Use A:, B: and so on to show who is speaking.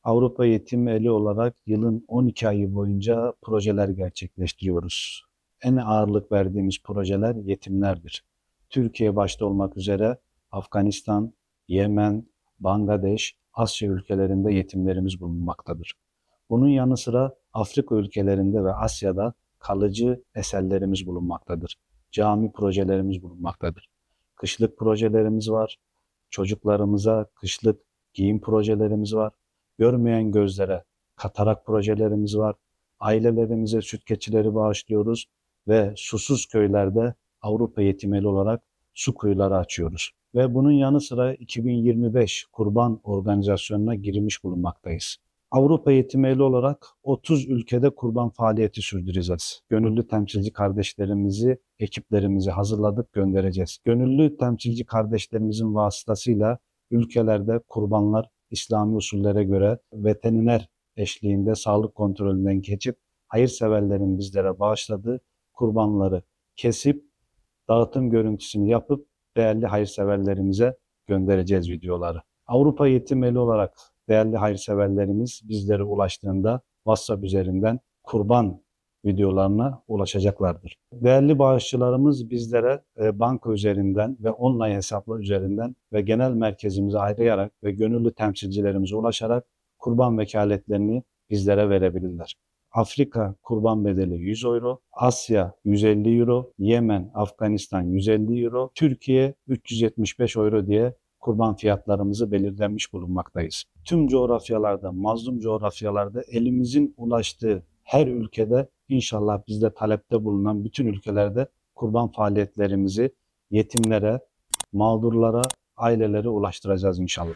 A: Avrupa Yetim Eli olarak yılın 12 ayı boyunca projeler gerçekleştiriyoruz. En ağırlık verdiğimiz projeler yetimlerdir. Türkiye başta olmak üzere Afganistan, Yemen, Bangladeş, Asya ülkelerinde yetimlerimiz bulunmaktadır. Bunun yanı sıra Afrika ülkelerinde ve Asya'da kalıcı eserlerimiz bulunmaktadır. Cami projelerimiz bulunmaktadır. Kışlık projelerimiz var. Çocuklarımıza kışlık giyim projelerimiz var. Görmeyen gözlere katarak projelerimiz var. Ailelerimize süt keçileri bağışlıyoruz ve susuz köylerde Avrupa Yetimeli olarak su kuyuları açıyoruz. Ve bunun yanı sıra 2025 Kurban Organizasyonu'na girmiş bulunmaktayız. Avrupa Yetimeli olarak 30 ülkede kurban faaliyeti sürdüreceğiz. Gönüllü temsilci kardeşlerimizi, ekiplerimizi hazırladık, göndereceğiz. Gönüllü temsilci kardeşlerimizin vasıtasıyla ülkelerde kurbanlar İslami usullere göre veteriner eşliğinde sağlık kontrolünden geçip hayırseverlerin bizlere bağışladığı kurbanları kesip dağıtım görüntüsünü yapıp değerli hayırseverlerimize göndereceğiz videoları. Avrupa Yetim Eli olarak değerli hayırseverlerimiz bizlere ulaştığında WhatsApp üzerinden kurban videolarına ulaşacaklardır. Değerli bağışçılarımız bizlere banka üzerinden ve online hesaplar üzerinden ve genel merkezimize arayarak ve gönüllü temsilcilerimize ulaşarak kurban vekaletlerini bizlere verebilirler. Afrika kurban bedeli 100 euro, Asya 150 euro, Yemen, Afganistan 150 euro, Türkiye 375 euro diye kurban fiyatlarımızı belirlenmiş bulunmaktayız. Tüm coğrafyalarda, mazlum coğrafyalarda elimizin ulaştığı her ülkede inşallah bizde talepte bulunan bütün ülkelerde kurban faaliyetlerimizi yetimlere, mağdurlara, ailelere ulaştıracağız inşallah.